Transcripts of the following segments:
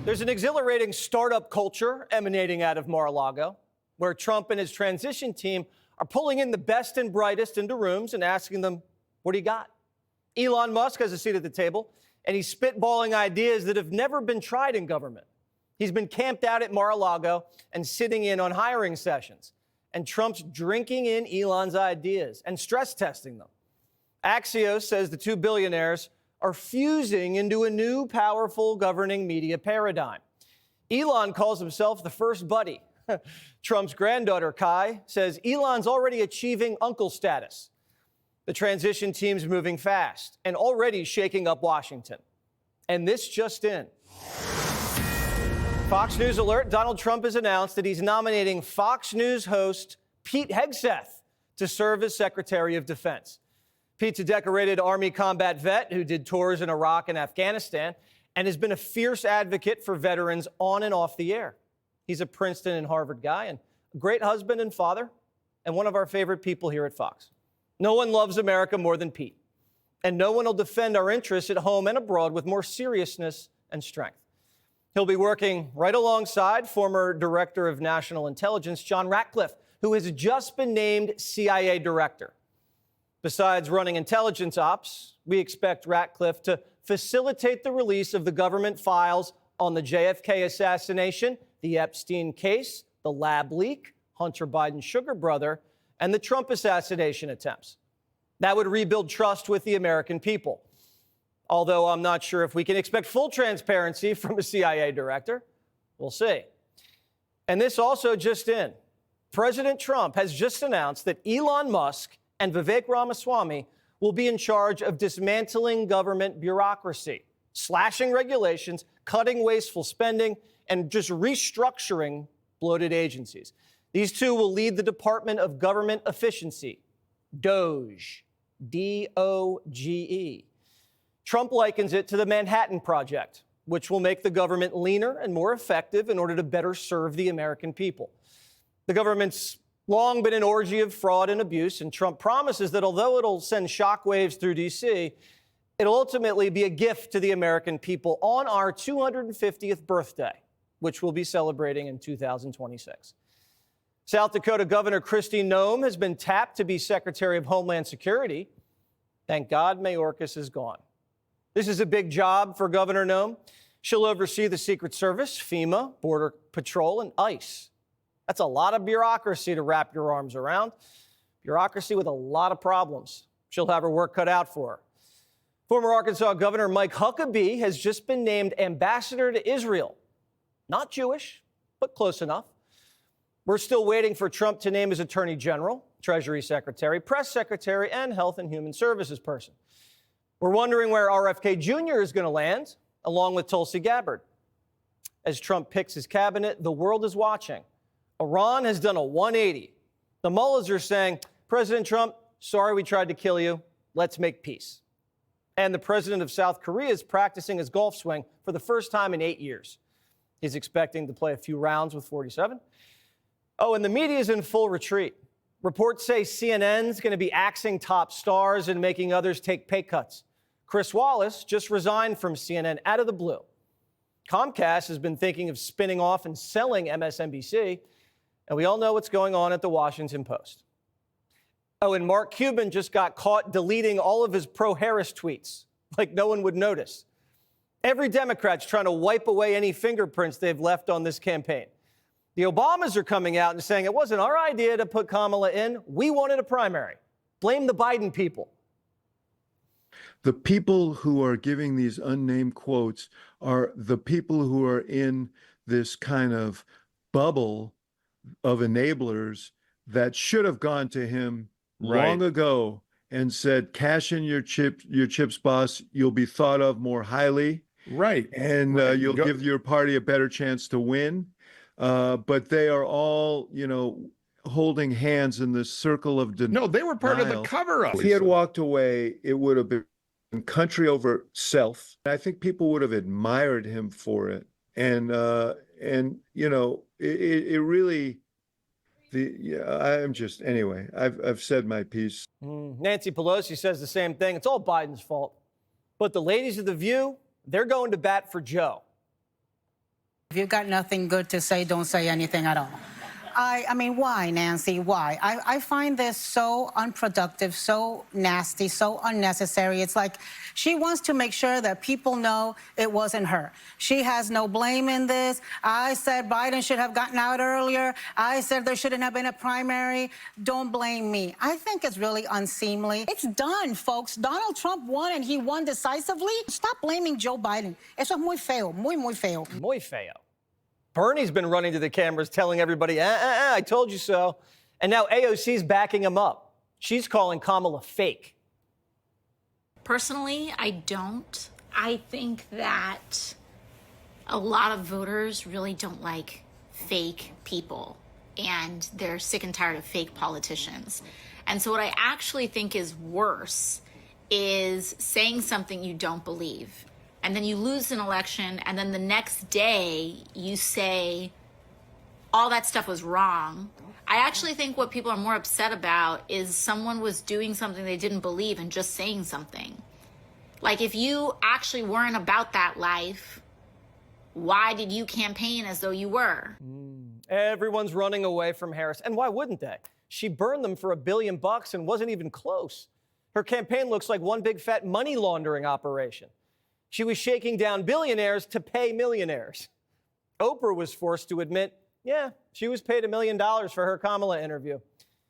There's an exhilarating startup culture emanating out of Mar-a-Lago, where Trump and his transition team are pulling in the best and brightest into rooms and asking them, what do you got? Elon Musk has a seat at the table, and he's spitballing ideas that have never been tried in government. He's been camped out at Mar-a-Lago and sitting in on hiring sessions. And Trump's drinking in Elon's ideas and stress testing them. Axios says the two billionaires are fusing into a new powerful governing media paradigm. Elon calls himself the first buddy. Trump's granddaughter, Kai, says Elon's already achieving uncle status. The transition team's moving fast and already shaking up Washington. And this just in. Fox News alert, Donald Trump has announced that he's nominating Fox News host Pete Hegseth to serve as Secretary of Defense. Pete's a decorated Army combat vet who did tours in Iraq and Afghanistan and has been a fierce advocate for veterans on and off the air. He's a Princeton and Harvard guy and a great husband and father and one of our favorite people here at Fox. No one loves America more than Pete, and no one will defend our interests at home and abroad with more seriousness and strength. He'll be working right alongside former Director of National Intelligence, John Ratcliffe, who has just been named CIA Director. Besides running intelligence ops, we expect Ratcliffe to facilitate the release of the government files on the JFK assassination, the Epstein case, the lab leak, Hunter Biden's sugar brother, and the Trump assassination attempts. That would rebuild trust with the American people. Although I'm not sure if we can expect full transparency from a CIA director. We'll see. And this also just in. President Trump has just announced that Elon Musk and Vivek Ramaswamy will be in charge of dismantling government bureaucracy, slashing regulations, cutting wasteful spending, and just restructuring bloated agencies. These two will lead the Department of Government Efficiency, DOGE, D-O-G-E. Trump likens it to the Manhattan Project, which will make the government leaner and more effective in order to better serve the American people. The government's long been an orgy of fraud and abuse, and Trump promises that although it'll send shockwaves through D.C., it'll ultimately be a gift to the American people on our 250th birthday, which we'll be celebrating in 2026. South Dakota Governor Kristi Noem has been tapped to be Secretary of Homeland Security. Thank God Mayorkas is gone. This is a big job for Governor Noem. She'll oversee the Secret Service, FEMA, Border Patrol, and ICE. That's a lot of bureaucracy to wrap your arms around. Bureaucracy with a lot of problems. She'll have her work cut out for her. Former Arkansas Governor Mike Huckabee has just been named ambassador to Israel. Not Jewish, but close enough. We're still waiting for Trump to name his Attorney General, Treasury Secretary, Press Secretary, and Health and Human Services person. We're wondering where RFK Jr. is going to land, along with Tulsi Gabbard. As Trump picks his cabinet, the world is watching. Iran has done a 180. The mullahs are saying, President Trump, sorry we tried to kill you. Let's make peace. And the president of South Korea is practicing his golf swing for the first time in 8 years. He's expecting to play a few rounds with 47. Oh, and the media is in full retreat. Reports say CNN's going to be axing top stars and making others take pay cuts. Chris Wallace just resigned from CNN out of the blue. Comcast has been thinking of spinning off and selling MSNBC, and we all know what's going on at the Washington Post. Oh, and Mark Cuban just got caught deleting all of his pro-Harris tweets, like no one would notice. Every Democrat's trying to wipe away any fingerprints they've left on this campaign. The Obamas are coming out and saying it wasn't our idea to put Kamala in. We wanted a primary. Blame the Biden people. The people who are giving these unnamed quotes are the people who are in this kind of bubble of enablers that should have gone to him long ago and said, cash in your chips, boss. You'll be thought of more highly. Right. And you'll give your party a better chance to win. But they are all, holding hands in this circle of denial. No, they were part of the cover-up. If he had walked away, it would have been country over self. I think people would have admired him for it. And it really, I've said my piece. Nancy Pelosi says the same thing. It's all Biden's fault. But the ladies of The View, they're going to bat for Joe. If you've got nothing good to say, don't say anything at all. I mean, why, Nancy? Why? I find this so unproductive, so nasty, so unnecessary. It's like she wants to make sure that people know it wasn't her. She has no blame in this. I said Biden should have gotten out earlier. I said there shouldn't have been a primary. Don't blame me. I think it's really unseemly. It's done, folks. Donald Trump won, and he won decisively. Stop blaming Joe Biden. Eso es muy feo, muy feo. Muy feo. Bernie's been running to the cameras telling everybody, I told you so. And now AOC's backing him up. She's calling Kamala fake. Personally, I don't. I think that a lot of voters really don't like fake people, and they're sick and tired of fake politicians. And so what I actually think is worse is saying something you don't believe. And then you lose an election, and then the next day you say all that stuff was wrong. I actually think what people are more upset about is someone was doing something they didn't believe and just saying something. Like, if you actually weren't about that life, why did you campaign as though you were? Everyone's running away from Harris. And why wouldn't they? She burned them for $1 billion and wasn't even close. Her campaign looks like one big fat money laundering operation. She was shaking down billionaires to pay millionaires. Oprah was forced to admit, yeah, she was paid $1 million for her Kamala interview.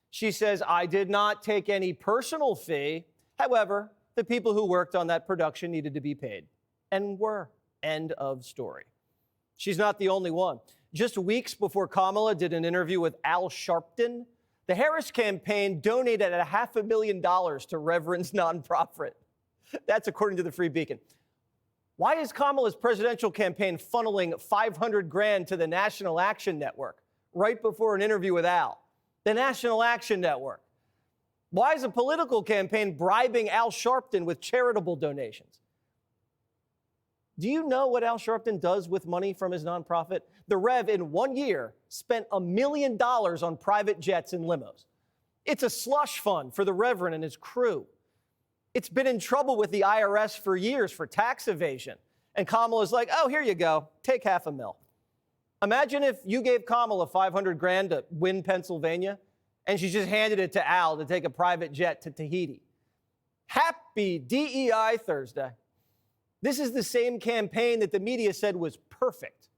She says, I did not take any personal fee. However, the people who worked on that production needed to be paid and were. End of story. She's not the only one. Just weeks before Kamala did an interview with Al Sharpton, the Harris campaign donated $500,000 to Reverend's nonprofit. That's according to the Free Beacon. Why is Kamala's presidential campaign funneling $500,000 to the National Action Network right before an interview with Al? The National Action Network. Why is a political campaign bribing Al Sharpton with charitable donations? Do you know what Al Sharpton does with money from his nonprofit? The Rev, in 1 year, spent $1 million on private jets and limos. It's a slush fund for the Reverend and his crew. It's been in trouble with the IRS for years for tax evasion. And Kamala's like, oh, here you go. Take $500,000. Imagine if you gave Kamala $500,000 to win Pennsylvania, and she just handed it to Al to take a private jet to Tahiti. Happy DEI Thursday. This is the same campaign that the media said was perfect.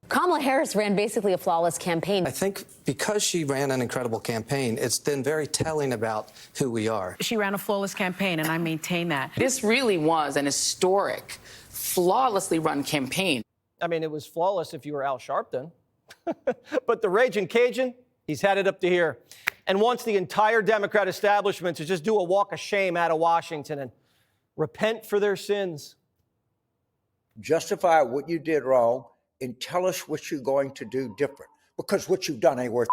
Kamala Harris ran basically a flawless campaign. I think because she ran an incredible campaign, it's been very telling about who we are. She ran a flawless campaign, and I maintain that. This really was an historic, flawlessly run campaign. I mean, it was flawless if you were Al Sharpton. But the Raging Cajun, he's had it up to here, and wants the entire Democrat establishment to just do a walk of shame out of Washington and repent for their sins. Justify what you did wrong and tell us what you're going to do different, because what you've done ain't worth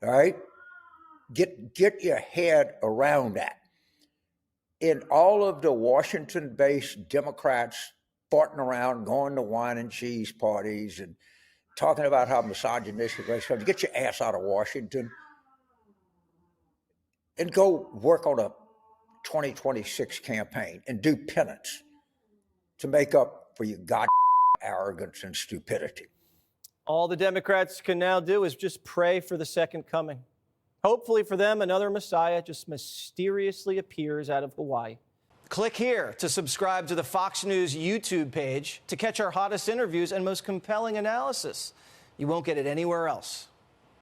all right? Get your head around that. In all of the Washington-based Democrats farting around, going to wine and cheese parties and talking about how misogynistic race, get your ass out of Washington and go work on a 2026 campaign and do penance to make up for your goddamn arrogance and stupidity. All the Democrats can now do is just pray for the second coming. Hopefully for them, another Messiah just mysteriously appears out of Hawaii. Click here to subscribe to the Fox News YouTube page to catch our hottest interviews and most compelling analysis. You won't get it anywhere else.